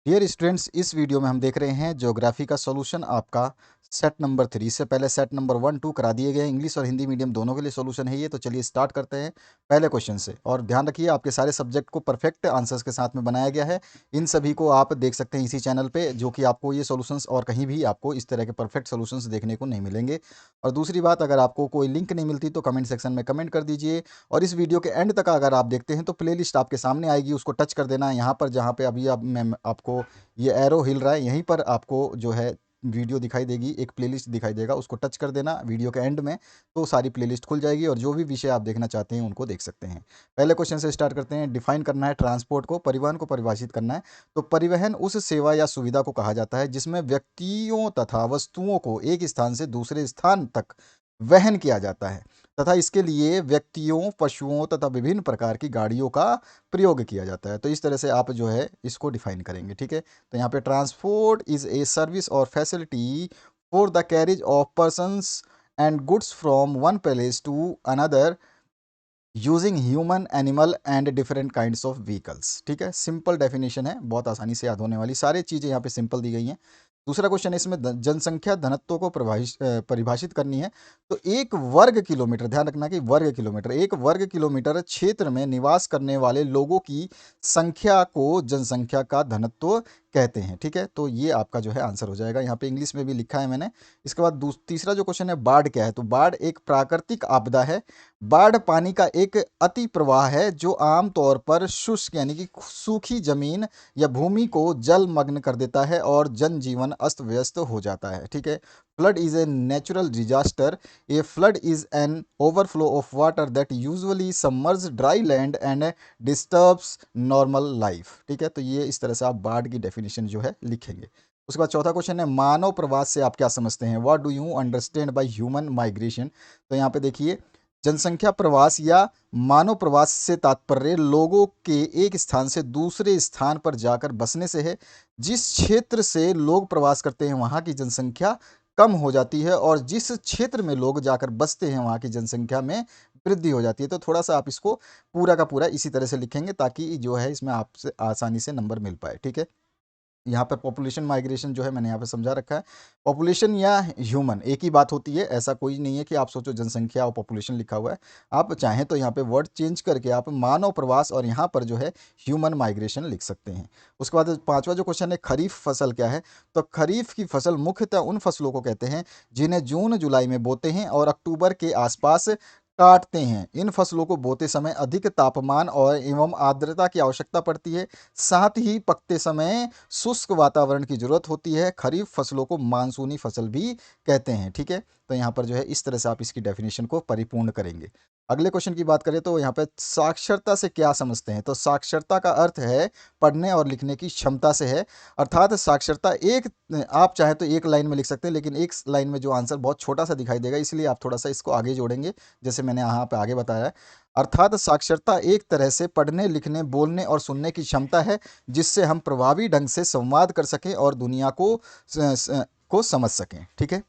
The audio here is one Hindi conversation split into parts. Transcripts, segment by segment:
डियर स्टूडेंट्स, इस वीडियो में हम देख रहे हैं ज्योग्राफी का सॉल्यूशन आपका सेट नंबर 3। इससे पहले सेट नंबर 1, 2 करा दिए गए हैं। इंग्लिश और हिंदी मीडियम दोनों के लिए सॉल्यूशन है ये। तो चलिए स्टार्ट करते हैं पहले क्वेश्चन से। और ध्यान रखिए, आपके सारे सब्जेक्ट को परफेक्ट आंसर्स के साथ में बनाया गया है। इन सभी को आप देख सकते हैं इसी चैनल पे, जो कि आपको ये सॉल्यूशंस और कहीं भी आपको इस तरह के परफेक्ट सॉल्यूशंस देखने को नहीं मिलेंगे। और दूसरी बात, अगर आपको कोई लिंक नहीं मिलती तो कमेंट सेक्शन में कमेंट कर दीजिए। और इस वीडियो के एंड तक अगर आप देखते हैं तो प्लेलिस्ट आपके सामने आएगी, उसको टच कर देना। यहाँ पर जहाँ पे अभी अब मैं आपको ये एरो हिल रहा है, यहीं पर आपको जो है वीडियो दिखाई देगी, एक प्लेलिस्ट दिखाई देगा, उसको टच कर देना वीडियो के एंड में। तो सारी प्लेलिस्ट खुल जाएगी और जो भी विषय आप देखना चाहते हैं उनको देख सकते हैं। पहले क्वेश्चन से स्टार्ट करते हैं। डिफाइन करना है ट्रांसपोर्ट को, परिवहन को परिभाषित करना है। तो परिवहन उस सेवा या सुविधा को कहा जाता है जिसमें व्यक्तियों तथा वस्तुओं को एक स्थान से दूसरे स्थान तक वहन किया जाता है तथा इसके लिए व्यक्तियों, पशुओं तथा विभिन्न प्रकार की गाड़ियों का प्रयोग किया जाता है। तो इस तरह से आप जो है इसको डिफाइन करेंगे, ठीक है। तो यहाँ पे ट्रांसपोर्ट इज ए सर्विस और facility for the carriage of persons and goods from one place to another using human, animal and different kinds of vehicles. ठीक है, सिंपल डेफिनेशन है, बहुत आसानी से याद होने वाली सारी चीज़ें यहाँ पे सिंपल दी गई हैं। दूसरा क्वेश्चन है, इसमें जनसंख्या घनत्व को परिभाषित करनी है। तो एक वर्ग किलोमीटर, ध्यान रखना कि वर्ग किलोमीटर, एक वर्ग किलोमीटर क्षेत्र में निवास करने वाले लोगों की संख्या को जनसंख्या का घनत्व कहते हैं। ठीक है, तो ये आपका जो है आंसर हो जाएगा। यहाँ पे इंग्लिश में भी लिखा है मैंने। इसके बाद तीसरा जो क्वेश्चन है, बाढ़ क्या है। तो बाढ़ एक प्राकृतिक आपदा है। बाढ़ पानी का एक अति प्रवाह है जो आम तौर पर शुष्क यानी कि सूखी जमीन या भूमि को जलमग्न कर देता है और जनजीवन अस्त व्यस्त हो जाता है। ठीक है, flood is a natural disaster. A flood is an overflow of water that usually submerge dry land and disturbs normal life. ठीक है, तो ये इस तरह से आप बाढ़ की डेफिनेशन जो है लिखेंगे। उसके बाद चौथा क्वेश्चन है, मानव प्रवास से आप क्या समझते हैं। What do you understand by human migration. तो यहाँ पे देखिए, जनसंख्या प्रवास या मानव प्रवास से तात्पर्य लोगों के एक स्थान से दूसरे स्थान पर जाकर बसने से है। जिस क्षेत्र से लोग प्रवास करते हैं वहाँ की जनसंख्या कम हो जाती है और जिस क्षेत्र में लोग जाकर बसते हैं वहाँ की जनसंख्या में वृद्धि हो जाती है। तो थोड़ा सा आप इसको पूरा का पूरा इसी तरह से लिखेंगे ताकि जो है इसमें आपसे आसानी से नंबर मिल पाए। ठीक है, यहाँ पर पॉपुलेशन माइग्रेशन जो है मैंने यहाँ पे समझा रखा है। पॉपुलेशन या ह्यूमन एक ही बात होती है, ऐसा कोई नहीं है कि आप सोचो जनसंख्या और पॉपुलेशन लिखा हुआ है। आप चाहें तो यहाँ पे वर्ड चेंज करके आप मानव प्रवास और यहाँ पर जो है ह्यूमन माइग्रेशन लिख सकते हैं। उसके बाद पांचवा जो क्वेश्चन है, खरीफ फसल क्या है। तो खरीफ की फसल मुख्यतः उन फसलों को कहते हैं जिन्हें जून जुलाई में बोते हैं और अक्टूबर के आसपास काटते हैं। इन फसलों को बोते समय अधिक तापमान और एवं आर्द्रता की आवश्यकता पड़ती है। साथ ही पकते समय शुष्क वातावरण की जरूरत होती है। खरीफ फसलों को मानसूनी फसल भी कहते हैं। ठीक है, तो यहाँ पर जो है इस तरह से आप इसकी डेफिनेशन को परिपूर्ण करेंगे। अगले क्वेश्चन की बात करें तो यहाँ पे साक्षरता से क्या समझते हैं। तो साक्षरता का अर्थ है पढ़ने और लिखने की क्षमता से है। अर्थात साक्षरता एक, आप चाहे तो एक लाइन में लिख सकते हैं, लेकिन एक लाइन में जो आंसर बहुत छोटा सा दिखाई देगा, इसलिए आप थोड़ा सा इसको आगे जोड़ेंगे, जैसे मैंने यहाँ पे आगे बताया है। अर्थात साक्षरता एक तरह से पढ़ने, लिखने, बोलने और सुनने की क्षमता है जिससे हम प्रभावी ढंग से संवाद कर सकें और दुनिया को समझ सकें। ठीक है,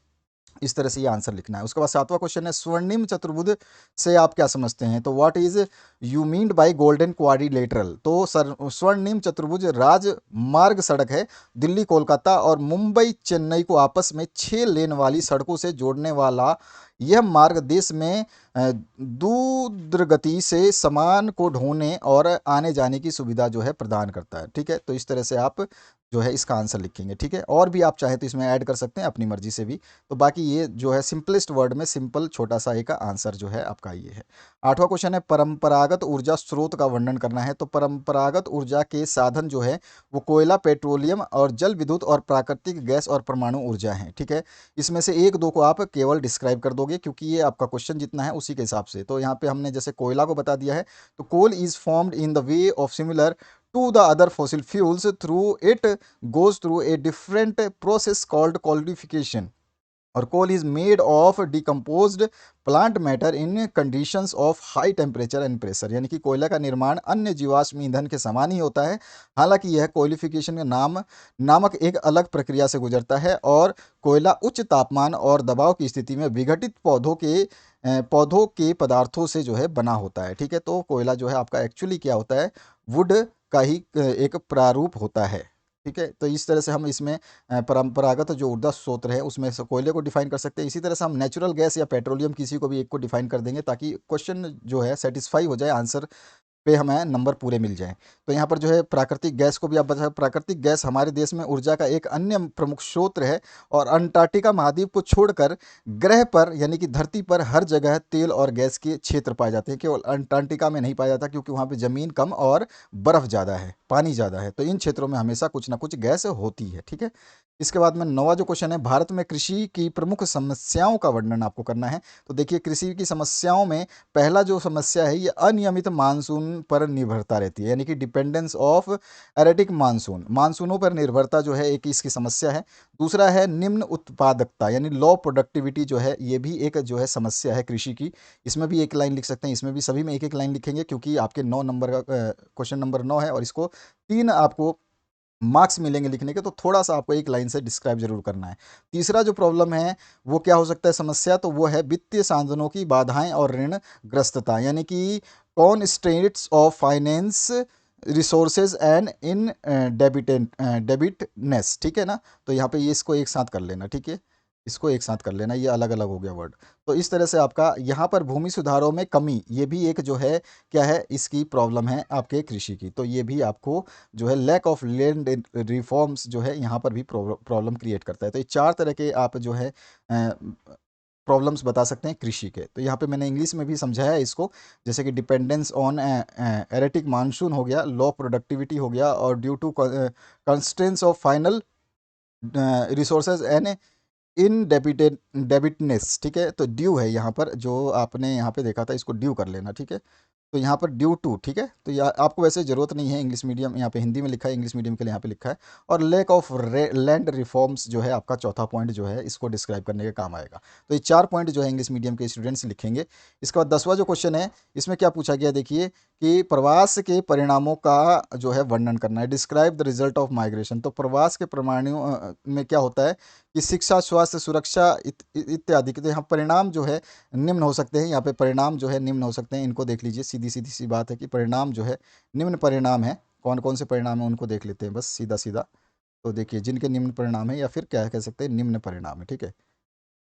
इस तरह से ये आंसर लिखना है। उसके बाद सातवां क्वेश्चन है, स्वर्णिम चतुर्भुज से आप क्या समझते हैं। तो what is you mean by golden quadrilateral. तो सर, स्वर्णिम चतुर्भुज राजमार्ग सड़क है। दिल्ली, कोलकाता और मुंबई, चेन्नई को आपस में 6 लेन वाली सड़कों से जोड़ने वाला यह मार्ग देश में द्रुतगति से सामान को ढोने और आने जाने की सुविधा जो है प्रदान करता है। ठीक है, तो इस तरह से आप जो है इसका आंसर लिखेंगे। ठीक है, और भी आप चाहें तो इसमें ऐड कर सकते हैं अपनी मर्जी से भी। तो बाकी ये जो है सिंपलेस्ट वर्ड में सिंपल छोटा सा एक आंसर जो है आपका ये है। आठवां क्वेश्चन है, परंपरागत ऊर्जा स्रोत का वर्णन करना है। तो परंपरागत ऊर्जा के साधन जो है वो कोयला, पेट्रोलियम और जल विद्युत और प्राकृतिक गैस और परमाणु ऊर्जा है। ठीक है, इसमें से एक दो को आप केवल डिस्क्राइब कर दोगे क्योंकि ये आपका क्वेश्चन जितना है उसी के हिसाब से। तो यहाँ पे हमने जैसे कोयला को बता दिया है, तो coal is formed in the way of similar to the other fossil fuels through it goes through a different process called coalification। और coal is made of decomposed plant matter in conditions of high temperature and pressure. यानी कि कोयला का निर्माण अन्य जीवाश्म ईंधन के समान ही होता है, हालांकि यह कोलिफिकेशन का नामक एक अलग प्रक्रिया से गुजरता है और कोयला उच्च तापमान और दबाव की स्थिति में विघटित पौधों के पदार्थों से जो है बना होता है। ठीक है, तो कोयला जो है आपका एक्चुअली क्या होता है, वुड का ही एक प्रारूप होता है। ठीक है। तो इस तरह से हम इसमें परंपरागत जो ऊर्जा स्रोत है उसमें से कोयले को डिफाइन कर सकते हैं। इसी तरह से हम नेचुरल गैस या पेट्रोलियम किसी को भी एक को डिफाइन कर देंगे ताकि क्वेश्चन जो है सेटिस्फाई हो जाए, आंसर पे हमें नंबर पूरे मिल जाएं। तो यहाँ पर जो है प्राकृतिक गैस को भी आप बता, प्राकृतिक गैस हमारे देश में ऊर्जा का एक अन्य प्रमुख स्रोत है और अंटार्कटिका महाद्वीप को छोड़कर ग्रह पर यानी कि धरती पर हर जगह तेल और गैस के क्षेत्र पाए जाते हैं। केवल अंटार्कटिका में नहीं पाया जाता क्योंकि वहाँ पे ज़मीन कम और बर्फ़ ज़्यादा है, पानी ज़्यादा है। तो इन क्षेत्रों में हमेशा कुछ ना कुछ गैस होती है। ठीक है। इसके बाद में 9वां जो क्वेश्चन है, भारत में कृषि की प्रमुख समस्याओं का वर्णन आपको करना है। तो देखिए कृषि की समस्याओं में पहला जो समस्या है ये अनियमित मानसून पर निर्भरता रहती है, यानी कि डिपेंडेंस ऑफ एरेटिक मानसून, मानसूनों पर निर्भरता जो है एक इसकी समस्या है। दूसरा है निम्न उत्पादकता यानी लो प्रोडक्टिविटी जो है, ये भी एक जो है समस्या है कृषि की। इसमें भी एक लाइन लिख सकते हैं, इसमें भी सभी में एक एक लाइन लिखेंगे क्योंकि आपके 9 नंबर का क्वेश्चन नंबर 9 है और इसको 3 आपको मार्क्स मिलेंगे लिखने के, तो थोड़ा सा आपको एक लाइन से डिस्क्राइब जरूर करना है। तीसरा जो प्रॉब्लम है वो क्या हो सकता है समस्या, तो वो है वित्तीय साधनों की बाधाएं और ऋण ग्रस्तता, यानी कि constraints of finance resources and indebtedness. ठीक है ना। तो यहाँ पे ये इसको एक साथ कर लेना। ठीक है, इसको एक साथ कर लेना, ये अलग अलग हो गया वर्ड। तो इस तरह से आपका यहाँ पर भूमि सुधारों में कमी, ये भी एक जो है क्या है इसकी प्रॉब्लम है आपके कृषि की। तो ये भी आपको जो है लैक ऑफ लैंड रिफॉर्म्स जो है यहाँ पर भी प्रॉब्लम क्रिएट करता है। तो ये 4 तरह के आप जो है प्रॉब्लम्स बता सकते हैं कृषि के। तो यहाँ पे मैंने इंग्लिश में भी समझाया है इसको, जैसे कि डिपेंडेंस ऑन एरेटिक मानसून हो गया, लो प्रोडक्टिविटी हो गया, और due to constraints of final resources and indebtedness. ठीक है। तो ड्यू है यहाँ पर, जो आपने यहाँ पे देखा था इसको ड्यू कर लेना। ठीक है। तो यहाँ पर ड्यू टू, ठीक है। तो यह आपको वैसे ज़रूरत नहीं है, इंग्लिश मीडियम यहाँ पे हिंदी में लिखा है, इंग्लिश मीडियम के लिए यहाँ पे लिखा है। और लैक ऑफ लैंड रिफॉर्म्स जो है आपका चौथा पॉइंट जो है इसको डिस्क्राइब करने के काम आएगा। तो ये 4 पॉइंट जो है इंग्लिश मीडियम के स्टूडेंट्स लिखेंगे। इसके बाद 10वां जो क्वेश्चन है, इसमें क्या पूछा गया देखिए कि प्रवास के परिणामों का जो है वर्णन करना है। Describe the result of migration. तो प्रवास के परिणामों में क्या होता है कि शिक्षा, स्वास्थ्य, सुरक्षा इत्यादि के, तो यहाँ परिणाम जो है निम्न हो सकते हैं। यहाँ पे परिणाम जो है निम्न हो सकते हैं, इनको देख लीजिए। सीधी सीधी सी बात है कि परिणाम जो है निम्न परिणाम है। कौन कौन से परिणाम है उनको देख लेते हैं बस सीधा सीधा। तो देखिए जिनके निम्न परिणाम है, या फिर क्या कह सकते हैं निम्न परिणाम है। ठीक है।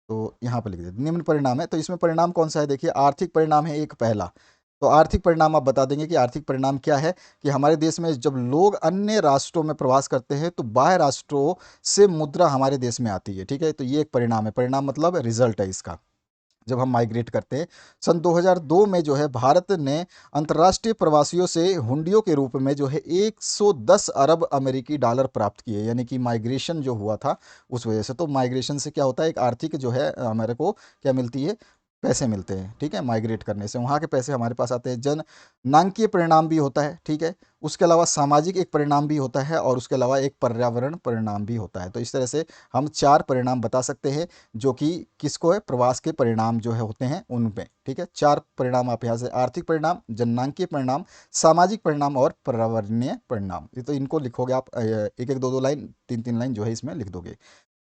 तो यहाँ पर लिख दीजिए निम्न परिणाम है। तो इसमें परिणाम कौन सा है देखिए, आर्थिक परिणाम है एक पहला। तो आर्थिक परिणाम आप बता देंगे कि आर्थिक परिणाम क्या है, कि हमारे देश में जब लोग अन्य राष्ट्रों में प्रवास करते हैं तो बाह्य राष्ट्रों से मुद्रा हमारे देश में आती है। ठीक है। तो ये एक परिणाम है, परिणाम मतलब रिजल्ट है इसका, जब हम माइग्रेट करते हैं। सन 2002 में जो है भारत ने अंतर्राष्ट्रीय प्रवासियों से हुंडियों के रूप में जो है 110 अरब अमेरिकी डॉलर प्राप्त किए, यानी कि माइग्रेशन जो हुआ था उस वजह से। तो माइग्रेशन से क्या होता है, एक आर्थिक जो है हमारे को क्या मिलती है, पैसे मिलते हैं। ठीक है। माइग्रेट करने से वहाँ के पैसे हमारे पास आते हैं। जननांकीय परिणाम भी होता है। ठीक है। उसके अलावा सामाजिक एक परिणाम भी होता है और उसके अलावा एक पर्यावरण परिणाम भी होता है। तो इस तरह से हम 4 परिणाम बता सकते हैं जो कि किसको है, प्रवास के परिणाम जो है होते हैं उनमें। ठीक है। 4 परिणाम आप यहाँ से, आर्थिक परिणाम, जननांकीय परिणाम, सामाजिक परिणाम और पर्यावरणीय परिणाम। ये तो इनको लिखोगे आप एक एक दो दो लाइन, तीन तीन लाइन जो है इसमें लिख दोगे।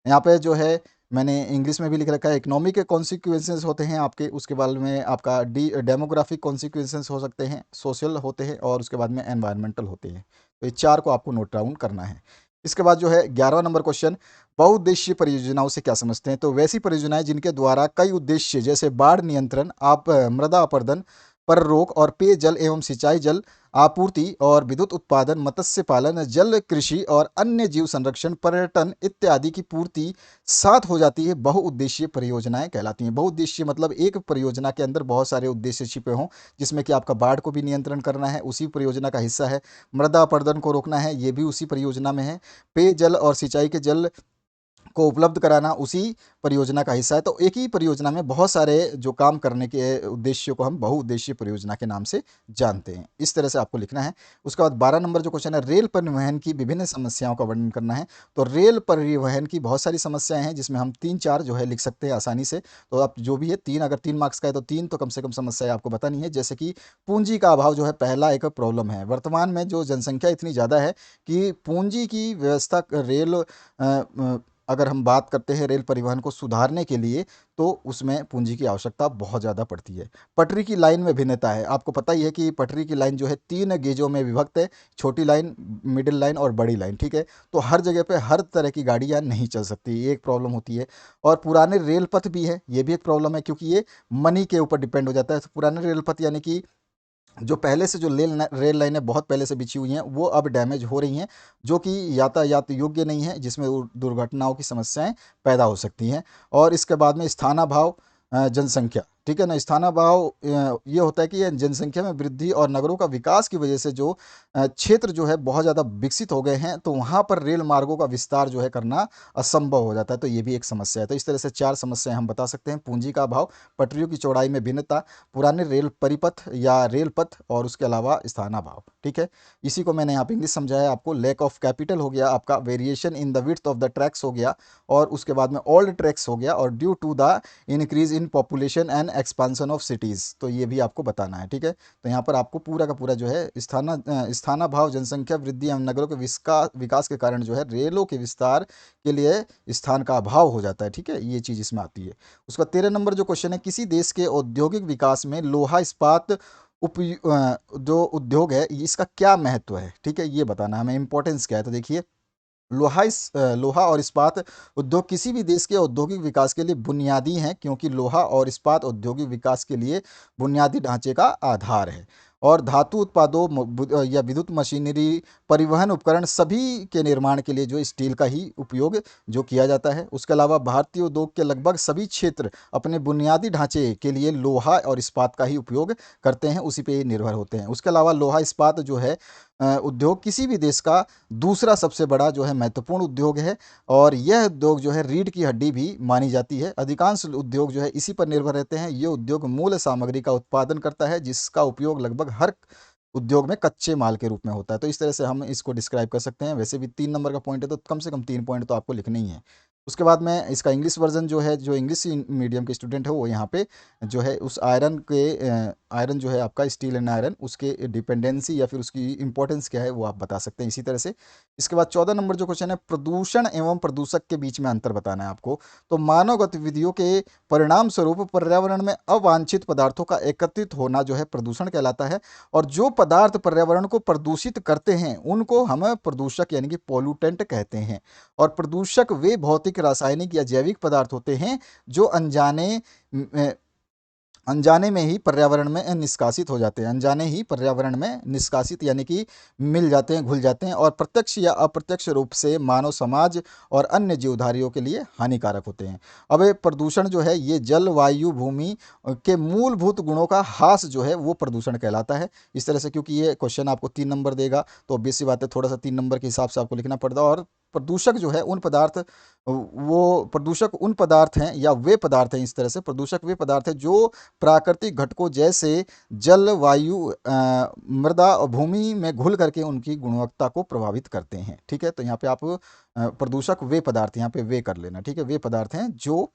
यहाँ पे जो है मैंने इंग्लिश में भी लिख रखा है, इकोनॉमिक के कॉन्सिक्वेंसेस होते हैं आपके, उसके बाद में आपका डेमोग्राफिक कॉन्सिक्वेंसेस हो सकते हैं, सोशल होते हैं, और उसके बाद में एनवायरमेंटल होते हैं। तो ये 4 को आपको नोट डाउन करना है। इसके बाद जो है 11वां नंबर क्वेश्चन, बहुउद्देशीय परियोजनाओं से क्या समझते हैं। तो वैसी परियोजनाएं जिनके द्वारा कई उद्देश्य जैसे बाढ़ नियंत्रण, आप मृदा अपरदन पर रोक और पेयजल एवं सिंचाई जल आपूर्ति और विद्युत उत्पादन, मत्स्य पालन, जल कृषि और अन्य जीव संरक्षण, पर्यटन इत्यादि की पूर्ति साथ हो जाती है, बहुउद्देशीय परियोजनाएं कहलाती हैं। बहुउद्देशीय मतलब एक परियोजना के अंदर बहुत सारे उद्देश्य छिपे हों, जिसमें कि आपका बाढ़ को भी नियंत्रण करना है, उसी परियोजना का हिस्सा है। मृदा अपरदन को रोकना है, ये भी उसी परियोजना में है। पेयजल और सिंचाई के जल को उपलब्ध कराना उसी परियोजना का हिस्सा है। तो एक ही परियोजना में बहुत सारे जो काम करने के उद्देश्यों को हम बहुउद्देशीय परियोजना के नाम से जानते हैं। इस तरह से आपको लिखना है। उसके बाद 12 नंबर जो क्वेश्चन है, रेल परिवहन की विभिन्न समस्याओं का वर्णन करना है। तो रेल परिवहन की बहुत सारी समस्याएं हैं, जिसमें हम 3-4 जो है लिख सकते हैं आसानी से। तो आप जो भी है 3, अगर 3 मार्क्स का है तो 3 तो कम से कम समस्याएं आपको बतानी है। जैसे कि पूंजी का अभाव जो है पहला एक प्रॉब्लम है। वर्तमान में जो जनसंख्या इतनी ज़्यादा है कि पूंजी की व्यवस्था रेल अगर हम बात करते हैं रेल परिवहन को सुधारने के लिए, तो उसमें पूंजी की आवश्यकता बहुत ज़्यादा पड़ती है। पटरी की लाइन में भिन्नता है। आपको पता ही है कि पटरी की लाइन जो है 3 गेजों में विभक्त है, छोटी लाइन, मिडिल लाइन और बड़ी लाइन, ठीक है। तो हर जगह पे हर तरह की गाड़ियाँ नहीं चल सकती, ये एक प्रॉब्लम होती है। और पुराने रेल पथ भी है, ये भी एक प्रॉब्लम है, क्योंकि ये मनी के ऊपर डिपेंड हो जाता है। तो पुराने रेल पथ यानी कि जो पहले से जो रेल लाइनें बहुत पहले से बिछी हुई हैं, वो अब डैमेज हो रही हैं, जो कि यातायात योग्य नहीं है, जिसमें दुर्घटनाओं की समस्याएं पैदा हो सकती हैं। और इसके बाद में स्थानाभाव, जनसंख्या, ठीक है ना। स्थानाभाव ये होता है कि ये जनसंख्या में वृद्धि और नगरों का विकास की वजह से जो क्षेत्र जो है बहुत ज़्यादा विकसित हो गए हैं, तो वहाँ पर रेल मार्गों का विस्तार जो है करना असंभव हो जाता है। तो ये भी एक समस्या है। तो इस तरह से 4 समस्याएं हम बता सकते हैं: पूंजी का अभाव, पटरियों की चौड़ाई में भिन्नता, पुराने रेल परिपथ या रेल पथ, और उसके अलावा स्थानाभाव, ठीक है। इसी को मैंने यहाँ पे इंग्लिश समझाया आपको। लैक ऑफ कैपिटल हो गया आपका, variation in the width of the tracks हो गया, और उसके बाद में ओल्ड ट्रैक्स हो गया, और due to the increase in population and expansion of cities, तो ये भी आपको बताना है, ठीक है। तो यहाँ पर आपको पूरा का पूरा जो है स्थानाभाव, जनसंख्या वृद्धि एवं नगरों के विकास के कारण जो है रेलों के विस्तार के लिए स्थान का अभाव हो जाता है, ठीक है। ये चीज़ इसमें आती है। उसका 13 नंबर जो क्वेश्चन है, किसी देश के औद्योगिक विकास में लोहा इस्पात जो उद्योग है, इसका क्या महत्व है, ठीक है, ये बताना है हमें, इंपॉर्टेंस क्या है। तो देखिए, लोहा और इस्पात उद्योग किसी भी देश के औद्योगिक विकास के लिए बुनियादी हैं, क्योंकि लोहा और इस्पात औद्योगिक विकास के लिए बुनियादी ढांचे का आधार है। और धातु उत्पादों या विद्युत मशीनरी, परिवहन उपकरण, सभी के निर्माण के लिए जो स्टील का ही उपयोग जो किया जाता है। उसके अलावा भारतीय उद्योग के लगभग सभी क्षेत्र अपने बुनियादी ढांचे के लिए लोहा और इस्पात का ही उपयोग करते हैं, उसी पे निर्भर होते हैं। उसके अलावा लोहा इस्पात जो है उद्योग किसी भी देश का दूसरा सबसे बड़ा जो है महत्वपूर्ण उद्योग है, और यह उद्योग जो है रीढ़ की हड्डी भी मानी जाती है। अधिकांश उद्योग जो है इसी पर निर्भर रहते हैं। ये उद्योग मूल सामग्री का उत्पादन करता है, जिसका उपयोग लगभग हर उद्योग में कच्चे माल के रूप में होता है। तो इस तरह से हम इसको डिस्क्राइब कर सकते हैं। वैसे भी 3 नंबर का पॉइंट है, तो कम से कम 3 पॉइंट तो आपको लिखने ही है। उसके बाद में इसका इंग्लिश वर्जन जो है, जो इंग्लिश मीडियम के स्टूडेंट है, वो यहाँ पे जो है उस आयरन जो है आपका स्टील एंड आयरन, उसके डिपेंडेंसी या फिर उसकी इंपॉर्टेंस क्या है, वो आप बता सकते हैं इसी तरह से। इसके बाद 14 नंबर जो क्वेश्चन है, प्रदूषण एवं प्रदूषक के बीच में अंतर बताना है आपको। तो मानव गतिविधियों के परिणाम स्वरूप पर्यावरण में अवांछित पदार्थों का एकत्रित होना जो है प्रदूषण कहलाता है। और जो पदार्थ पर्यावरण को प्रदूषित करते हैं, उनको हम प्रदूषक यानी कि पोल्यूटेंट कहते हैं। और प्रदूषक वे भौतिक, रासायनिक या जैविक पदार्थ होते हैं जो अनजाने में ही पर्यावरण में निष्कासित हो जाते हैं। अनजाने ही पर्यावरण में निष्कासित यानी कि मिल जाते हैं, घुल जाते हैं, और प्रत्यक्ष या अप्रत्यक्ष रूप से मानव समाज और अन्य जीवधारियों के लिए हानिकारक होते हैं। अब ये प्रदूषण जो है, ये जल, वायु, भूमि के मूलभूत गुणों का ह्रास जो है, वो प्रदूषण कहलाता है। इस तरह से, क्योंकि ये क्वेश्चन आपको 3 नंबर देगा, तो ऑब्वियस सी बात है, थोड़ा सा 3 नंबर के हिसाब से आपको लिखना पड़ता है। और प्रदूषक जो है उन पदार्थ वो प्रदूषक उन पदार्थ हैं, या वे पदार्थ हैं, इस तरह से प्रदूषक वे पदार्थ हैं जो प्राकृतिक घटकों जैसे जल, वायु, मृदा और भूमि में घुल करके उनकी गुणवत्ता को प्रभावित करते हैं, ठीक है। तो यहाँ पे आप प्रदूषक वे पदार्थ, यहाँ पे वे कर लेना, ठीक है, वे पदार्थ हैं जो,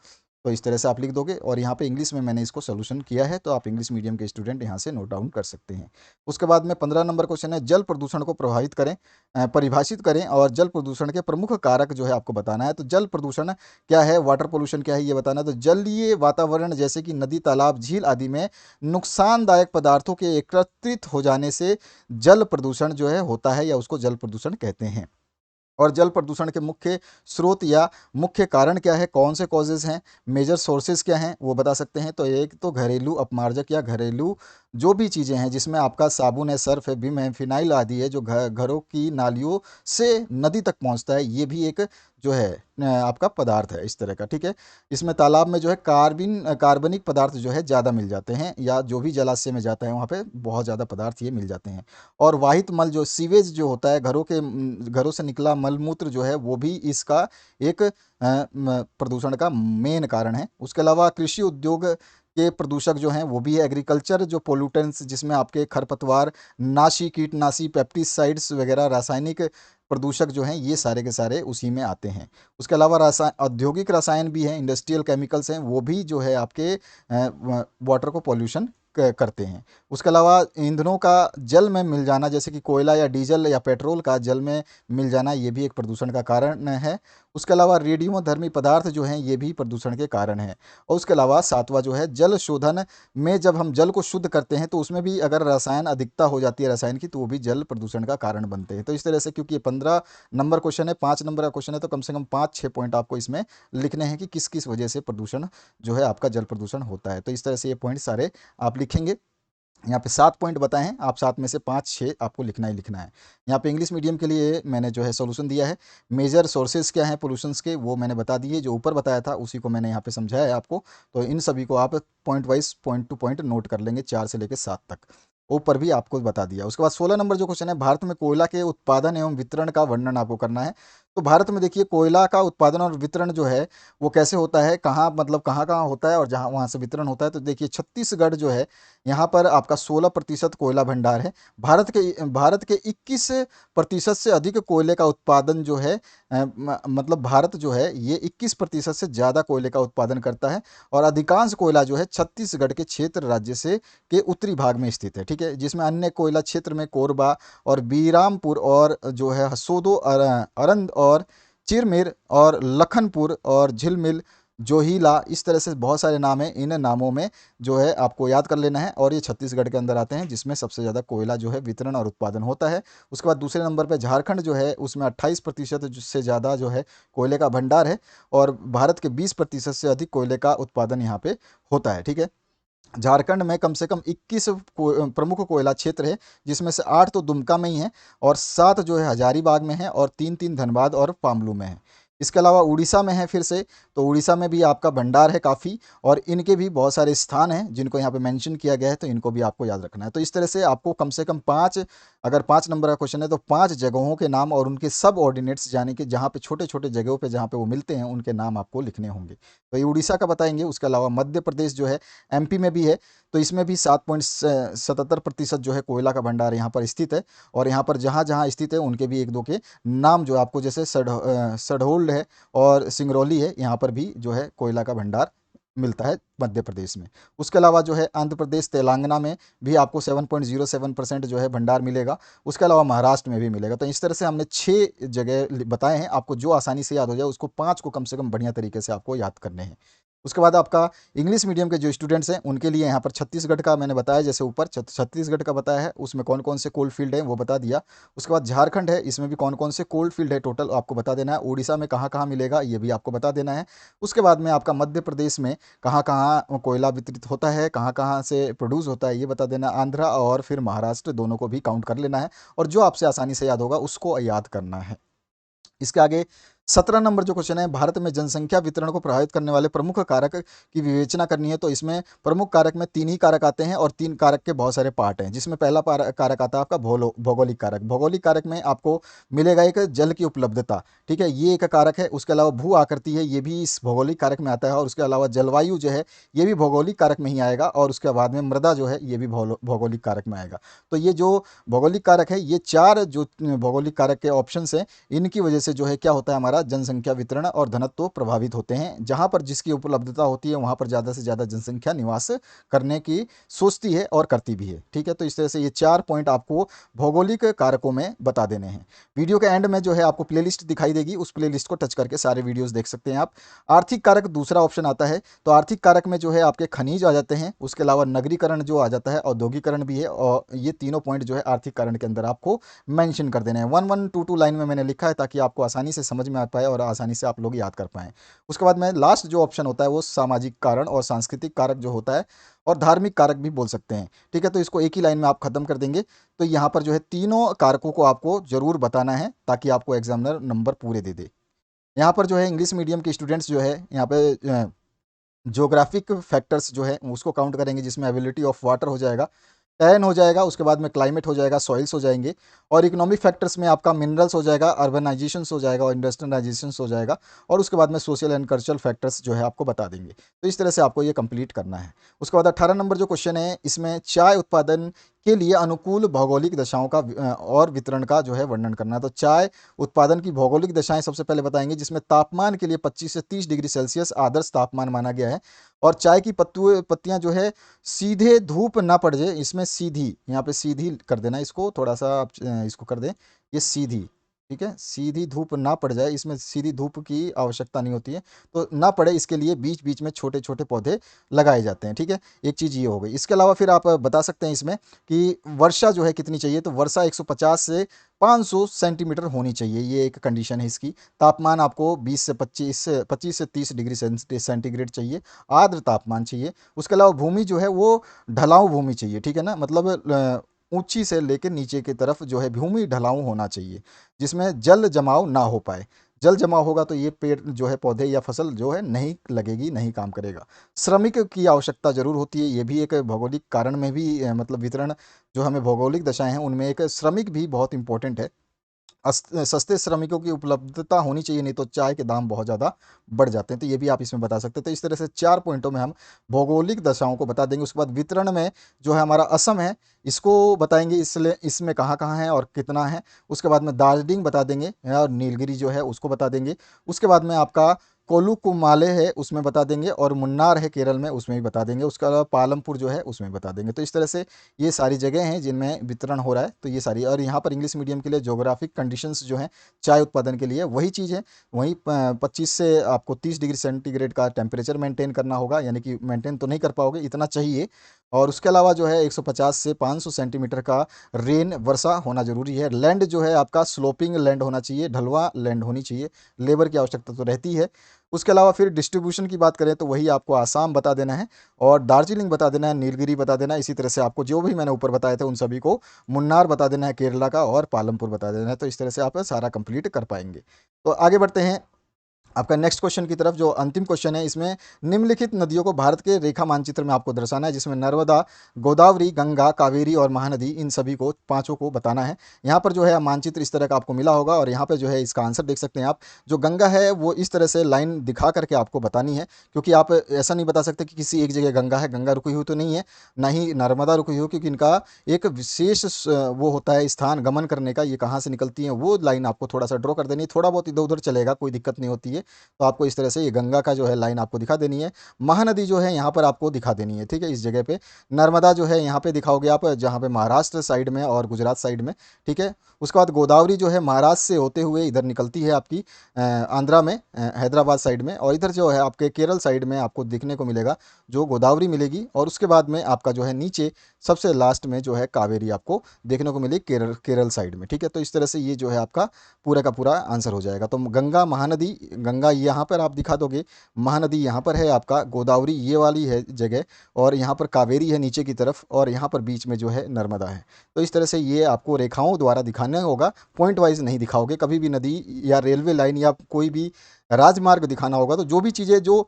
तो इस तरह से आप लिख दोगे। और यहाँ पे इंग्लिश में मैंने इसको सोल्यूशन किया है, तो आप इंग्लिश मीडियम के स्टूडेंट यहाँ से नोट डाउन कर सकते हैं। उसके बाद में 15 नंबर क्वेश्चन है, जल प्रदूषण को प्रभावित करें, परिभाषित करें, और जल प्रदूषण के प्रमुख कारक जो है आपको बताना है। तो जल प्रदूषण क्या है, वाटर पोल्यूशन क्या है, ये बताना है। तो जलीय वातावरण जैसे कि नदी, तालाब, झील आदि में नुकसानदायक पदार्थों के एकत्रित हो जाने से जल प्रदूषण जो है होता है, या उसको जल प्रदूषण कहते हैं। और जल प्रदूषण के मुख्य स्रोत या मुख्य कारण क्या है, कौन से कॉजेज हैं, मेजर सोर्सेज क्या हैं, वो बता सकते हैं। तो एक तो घरेलू अपमार्जक या घरेलू जो भी चीज़ें हैं, जिसमें आपका साबुन है, सर्फ है, विम है, फिनाइल आदि है, जो घरों की नालियों से नदी तक पहुंचता है, ये भी एक जो है आपका पदार्थ है इस तरह का, ठीक है। इसमें तालाब में जो है कार्बनिक पदार्थ जो है ज़्यादा मिल जाते हैं, या जो भी जलाशय में जाता है वहाँ पे बहुत ज़्यादा पदार्थ ये मिल जाते हैं। और वाहित मल जो सीवेज जो होता है, घरों से निकला मलमूत्र जो है, वो भी इसका एक प्रदूषण का मेन कारण है। उसके अलावा कृषि उद्योग के प्रदूषक जो हैं, वो भी है एग्रीकल्चर जो पोल्यूटेंट्स, जिसमें आपके खरपतवार नाशी, कीटनाशी, पेप्टिसाइड्स वगैरह रासायनिक प्रदूषक जो हैं, ये सारे के सारे उसी में आते हैं। उसके अलावा औद्योगिक रसायन भी हैं, इंडस्ट्रियल केमिकल्स हैं, वो भी जो है आपके वाटर को पॉल्यूशन करते हैं। उसके अलावा ईंधनों का जल में मिल जाना, जैसे कि कोयला या डीजल या पेट्रोल का जल में मिल जाना, ये भी एक प्रदूषण का कारण है। उसके अलावा रेडियोधर्मी पदार्थ जो हैं ये भी प्रदूषण के कारण हैं। और उसके अलावा सातवां जो है जल शोधन में, जब हम जल को शुद्ध करते हैं तो उसमें भी अगर रसायन अधिकता हो जाती है रसायन की, तो वो भी जल प्रदूषण का कारण बनते हैं। तो इस तरह से, क्योंकि ये 15 नंबर क्वेश्चन है, 5 नंबर का क्वेश्चन है, तो कम से कम 5-6 पॉइंट आपको इसमें लिखने हैं कि किस किस वजह से प्रदूषण जो है आपका जल प्रदूषण होता है। तो इस तरह से ये पॉइंट सारे आप लिखेंगे। यहाँ पे 7 पॉइंट बताए हैं, आप 7 में से 5-6 आपको लिखना ही लिखना है। यहाँ पे इंग्लिश मीडियम के लिए मैंने जो है सॉल्यूशन दिया है। मेजर सोर्सेज क्या हैं पोल्यूशंस के, वो मैंने बता दिए, जो ऊपर बताया था उसी को मैंने यहाँ पे समझाया है आपको। तो इन सभी को आप point wise, point two point note कर लेंगे, 4 से लेकर 7 तक। ऊपर भी आपको बता दिया। उसके बाद 16 नंबर जो क्वेश्चन है, भारत में कोयला के उत्पादन एवं वितरण का वर्णन आपको करना है। तो भारत में देखिए कोयला का उत्पादन और वितरण जो है वो कैसे होता है, कहाँ मतलब कहाँ कहाँ होता है और जहाँ वहाँ से वितरण होता है। तो देखिए छत्तीसगढ़ जो है, यहाँ पर आपका 16% कोयला भंडार है। भारत के 21% से अधिक कोयले का उत्पादन जो है, मतलब भारत जो है ये 21% से ज़्यादा कोयले का उत्पादन करता है। और अधिकांश कोयला जो है छत्तीसगढ़ के क्षेत्र राज्य से के उत्तरी भाग में स्थित है, ठीक है, जिसमें अन्य कोयला क्षेत्र में कोरबा और बीरामपुर और जो है हसोदो, अरंद और चिरमिर और लखनपुर और झिलमिल, जोहिला, इस तरह से बहुत सारे नाम हैं। इन नामों में जो है आपको याद कर लेना है, और ये छत्तीसगढ़ के अंदर आते हैं जिसमें सबसे ज़्यादा कोयला जो है वितरण और उत्पादन होता है। उसके बाद दूसरे नंबर पे झारखंड जो है, उसमें 28% से ज़्यादा जो है कोयले का भंडार है, और भारत के 20% से अधिक कोयले का उत्पादन यहाँ पे होता है, ठीक है। झारखंड में कम से कम 21 प्रमुख कोयला क्षेत्र है, जिसमें से 8 तो दुमका में ही है, और 7 जो है हजारीबाग में है, और 3 धनबाद और पामलू में है। इसके अलावा उड़ीसा में है फिर से, तो उड़ीसा में भी आपका भंडार है काफ़ी, और इनके भी बहुत सारे स्थान हैं जिनको यहाँ पे मेंशन किया गया है, तो इनको भी आपको याद रखना है। तो इस तरह से आपको कम से कम 5, अगर 5 नंबर का क्वेश्चन है तो 5 जगहों के नाम और उनके सब ऑर्डिनेट्स, यानी कि जहाँ पे छोटे छोटे जगहों पे जहाँ पे वो मिलते हैं उनके नाम आपको लिखने होंगे। तो ये उड़ीसा का बताएंगे। उसके अलावा मध्य प्रदेश जो है, एमपी में भी है, तो इसमें भी 7.77% जो है कोयला का भंडार यहाँ पर स्थित है। और यहाँ पर जहाँ जहाँ स्थित है उनके भी एक दो के नाम जो आपको, जैसे सडहोल्ड है और सिंगरौली है, यहाँ पर भी जो है कोयला का भंडार मिलता है मध्य प्रदेश में। उसके अलावा जो है आंध्र प्रदेश, तेलंगाना में भी आपको 7.07% जो है भंडार मिलेगा। उसके अलावा महाराष्ट्र में भी मिलेगा। तो इस तरह से हमने 6 जगह बताए हैं, आपको जो आसानी से याद हो जाए उसको 5 को कम से कम बढ़िया तरीके से आपको याद करने हैं। उसके बाद आपका इंग्लिश मीडियम के जो स्टूडेंट्स हैं उनके लिए यहाँ पर छत्तीसगढ़ का मैंने बताया, जैसे ऊपर छत्तीसगढ़ का बताया है, उसमें कौन कौन से कोल्ड फील्ड हैं वो बता दिया। उसके बाद झारखंड है, इसमें भी कौन कौन से कोल्ड फील्ड है टोटल आपको बता देना है। उड़ीसा में कहाँ कहाँ मिलेगा ये भी आपको बता देना है। उसके बाद में आपका मध्य प्रदेश में कहाँ कहाँ कोयला वितरित होता है, कहाँ कहाँ से प्रोड्यूस होता है, ये बता देना। आंध्रा और फिर महाराष्ट्र दोनों को भी काउंट कर लेना है, और जो आपसे आसानी से याद होगा उसको याद करना है। इसके आगे 17 नंबर जो क्वेश्चन है, भारत में जनसंख्या वितरण को प्रभावित करने वाले प्रमुख कारक की विवेचना करनी है। तो इसमें प्रमुख कारक में 3 ही कारक आते हैं, और 3 कारक के बहुत सारे पार्ट हैं, जिसमें पहला कारक आता है आपका भौगोलिक कारक। भौगोलिक कारक में आपको मिलेगा एक जल की उपलब्धता, ठीक है, ये एक कारक है। उसके अलावा भू आकृति है, ये भी इस भौगोलिक कारक में आता है। और उसके अलावा जलवायु जो है ये भी भौगोलिक कारक में ही आएगा। और उसके बाद में मृदा जो है ये भी भौगोलिक कारक में आएगा। तो ये जो भौगोलिक कारक है, ये 4 जो भौगोलिक कारक के ऑप्शन हैं, इनकी वजह से जो है क्या होता है, हमारा जनसंख्या वितरण और घनत्व प्रभावित होते हैं। जहां पर जिसकी उपलब्धता होती है वहां पर ज़्यादा से ज़्यादा जनसंख्या निवास करने की सोचती है और करती भी है, ठीक है। तो इस तरह से ये 4 पॉइंट आपको भौगोलिक कारकों में बता देने हैं। वीडियो के एंड में जो है आपको प्लेलिस्ट दिखाई देगी, उस प्लेलिस्ट को टच करके सारे वीडियोस देख सकते हैं आप। आर्थिक कारक दूसरा ऑप्शन आता है। तो आर्थिक कारक में जो है आपके खनिज आ जाते हैं, उसके अलावा नगरीकरण जो आ जाता है, औद्योगिकरण भी है, और ये तीनों पॉइंट जो है आर्थिक कारण के अंदर आपको मेंशन कर देना है। 1122 लाइन में मैंने लिखा है, ताकि आपको आसानी से समझ में आ पाए और आसानी से आप लोग याद कर पाएँ। उसके बाद में लास्ट जो ऑप्शन होता है वो सामाजिक कारण और सांस्कृतिक कारक जो होता है, और धार्मिक कारक भी बोल सकते हैं, ठीक है। तो इसको एक ही लाइन में आप खत्म कर देंगे। तो यहाँ पर जो है तीनों कारकों को आपको जरूर बताना है, ताकि आपको एग्जामिनर नंबर पूरे दे दे। यहाँ पर जो है इंग्लिश मीडियम के स्टूडेंट्स जो है यहाँ पे ज्योग्राफिक फैक्टर्स जो है उसको काउंट करेंगे, जिसमें एबिलिटी ऑफ वाटर हो जाएगा, टैन हो जाएगा, उसके बाद में क्लाइमेट हो जाएगा, सॉइल्स हो जाएंगे, और इकोनॉमिक फैक्टर्स में आपका मिनरल्स हो जाएगा, अर्बनाइजेशंस हो जाएगा और इंडस्ट्रियलाइजेशंस हो जाएगा, और उसके बाद में सोशल एंड कल्चरल फैक्टर्स जो है आपको बता देंगे। तो इस तरह से आपको ये कंप्लीट करना है। उसके बाद 18 नंबर जो क्वेश्चन है, इसमें चाय उत्पादन के लिए अनुकूल भौगोलिक दशाओं का और वितरण का जो है वर्णन करना है। तो चाय उत्पादन की भौगोलिक दशाएं सबसे पहले बताएंगे, जिसमें तापमान के लिए 25 से 30 डिग्री सेल्सियस आदर्श तापमान माना गया है। और चाय की पत्तियां जो है सीधे धूप ना पड़ जाए, इसमें सीधी, यहाँ पे सीधी कर देना, इसको थोड़ा सा आप इसको कर दें, ये सीधी, ठीक है, सीधी धूप ना पड़ जाए, इसमें सीधी धूप की आवश्यकता नहीं होती है, तो ना पड़े इसके लिए बीच बीच में छोटे छोटे पौधे लगाए जाते हैं, ठीक है। एक चीज़ ये हो गई। इसके अलावा फिर आप बता सकते हैं इसमें कि वर्षा जो है कितनी चाहिए, तो वर्षा 150 से 500 सेंटीमीटर होनी चाहिए, ये एक कंडीशन है इसकी। तापमान आपको 20 से 25 से 30 डिग्री सेंटीग्रेड चाहिए, आर्द्र तापमान चाहिए। उसके अलावा भूमि जो है वो ढलाऊ भूमि चाहिए, ठीक है ना, मतलब ऊंची से लेकर नीचे की तरफ जो है भूमि ढलाऊ होना चाहिए, जिसमें जल जमाव ना हो पाए। जल जमाव होगा तो ये पेड़ जो है, पौधे या फसल जो है नहीं लगेगी, नहीं काम करेगा। श्रमिक की आवश्यकता जरूर होती है, ये भी एक भौगोलिक कारण में भी मतलब वितरण जो हमें भौगोलिक दशाएं हैं उनमें एक श्रमिक भी बहुत इंपॉर्टेंट है। सस्ते श्रमिकों की उपलब्धता होनी चाहिए, नहीं तो चाय के दाम बहुत ज़्यादा बढ़ जाते हैं। तो ये भी आप इसमें बता सकते हैं। तो इस तरह से 4 पॉइंटों में हम भौगोलिक दशाओं को बता देंगे। उसके बाद वितरण में जो है हमारा असम है, इसको बताएंगे, इसलिए इसमें कहाँ कहाँ है और कितना है। उसके बाद में दार्जिलिंग बता देंगे और नीलगिरी जो है उसको बता देंगे। उसके बाद में आपका कोलुकुमाले है उसमें बता देंगे, और मुन्नार है केरल में उसमें भी बता देंगे। उसके अलावा पालमपुर जो है उसमें बता देंगे। तो इस तरह से ये सारी जगह हैं जिनमें वितरण हो रहा है। तो ये सारी, और यहाँ पर इंग्लिश मीडियम के लिए ज्योग्राफिक कंडीशंस जो हैं चाय उत्पादन के लिए वही चीज़ है। वहीं 25 से आपको 30 डिग्री सेंटीग्रेड का टेम्परेचर मेंटेन करना होगा, यानी कि मेंटेन तो नहीं कर पाओगे, इतना चाहिए। और उसके अलावा जो है 150 से 500 सेंटीमीटर का रेन वर्षा होना जरूरी है। लैंड जो है आपका स्लोपिंग लैंड होना चाहिए, ढलवा लैंड होनी चाहिए। लेबर की आवश्यकता तो रहती है। उसके अलावा फिर डिस्ट्रीब्यूशन की बात करें तो वही आपको आसाम बता देना है, और दार्जिलिंग बता देना है, नीलगिरी बता देना है। इसी तरह से आपको जो भी मैंने ऊपर बताए थे उन सभी को, मुन्नार बता देना है केरला का, और पालमपुर बता देना है। तो इस तरह से आप सारा कंप्लीट कर पाएंगे। तो आगे बढ़ते हैं आपका नेक्स्ट क्वेश्चन की तरफ। जो अंतिम क्वेश्चन है, इसमें निम्नलिखित नदियों को भारत के रेखा मानचित्र में आपको दर्शाना है, जिसमें नर्मदा, गोदावरी, गंगा, कावेरी और महानदी, इन सभी को, पांचों को बताना है। यहाँ पर जो है मानचित्र इस तरह का आपको मिला होगा, और यहाँ पे जो है इसका आंसर देख सकते हैं आप। जो गंगा है वो इस तरह से लाइन दिखा करके आपको बतानी है, क्योंकि आप ऐसा नहीं बता सकते कि किसी एक जगह गंगा है, गंगा रुकी हुई तो नहीं है, ना ही नर्मदा रुकी हुई, क्योंकि इनका एक विशेष वो होता है स्थान गमन करने का, ये कहाँ से निकलती हैं वो लाइन आपको थोड़ा सा ड्रॉ कर देनी है। थोड़ा बहुत इधर उधर चलेगा, कोई दिक्कत नहीं होती है। तो आपको इस तरह से ये गंगा का जो है लाइन आपको दिखा देनी है। महानदी जो है यहाँ पर आपको दिखा देनी है, ठीक है, इस जगह पे। नर्मदा जो है यहाँ पे दिखाओगे आप, जहाँ पे महाराष्ट्र साइड में और गुजरात साइड में, ठीक है। उसके बाद गोदावरी जो है महाराष्ट्र से होते हुए इधर निकलती है आपकी आंध्रा में, हैदराबाद साइड में, और इधर जो है आपके केरल साइड में आपको देखने को मिलेगा जो गोदावरी मिलेगी। और उसके बाद में आपका जो है नीचे सबसे लास्ट में जो है कावेरी आपको देखने को मिलेगी केरल केरल साइड में, ठीक है। तो इस तरह से ये जो है आपका पूरा का पूरा आंसर हो जाएगा। तो गंगा महानदी, गंगा यहाँ पर आप दिखा दोगे, महानदी यहाँ पर है आपका, गोदावरी ये वाली है जगह, और यहाँ पर कावेरी है नीचे की तरफ, और यहाँ पर बीच में जो है नर्मदा है। तो इस तरह से ये आपको रेखाओं द्वारा दिखाना होगा, पॉइंट वाइज नहीं दिखाओगे। कभी भी नदी या रेलवे लाइन या कोई भी राजमार्ग दिखाना होगा तो जो भी चीज़ें जो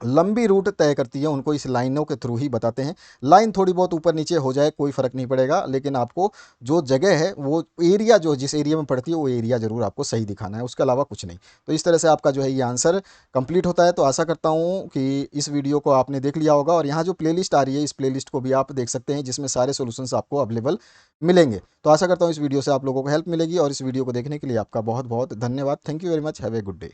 लंबी रूट तय करती है उनको इस लाइनों के थ्रू ही बताते हैं। लाइन थोड़ी बहुत ऊपर नीचे हो जाए कोई फ़र्क नहीं पड़ेगा, लेकिन आपको जो जगह है वो एरिया, जो जिस एरिया में पड़ती है वो एरिया ज़रूर आपको सही दिखाना है, उसके अलावा कुछ नहीं। तो इस तरह से आपका जो है ये आंसर कंप्लीट होता है। तो आशा करता हूँ कि इस वीडियो को आपने देख लिया होगा, और यहाँ जो प्लेलिस्ट आ रही है इस प्लेलिस्ट को भी आप देख सकते हैं, जिसमें सारे सोल्यूशंस आपको अवेलेबल मिलेंगे। तो आशा करता हूँ इस वीडियो से आप लोगों को हेल्प मिलेगी, और इस वीडियो को देखने के लिए आपका बहुत बहुत धन्यवाद। Thank you very much, have a good day.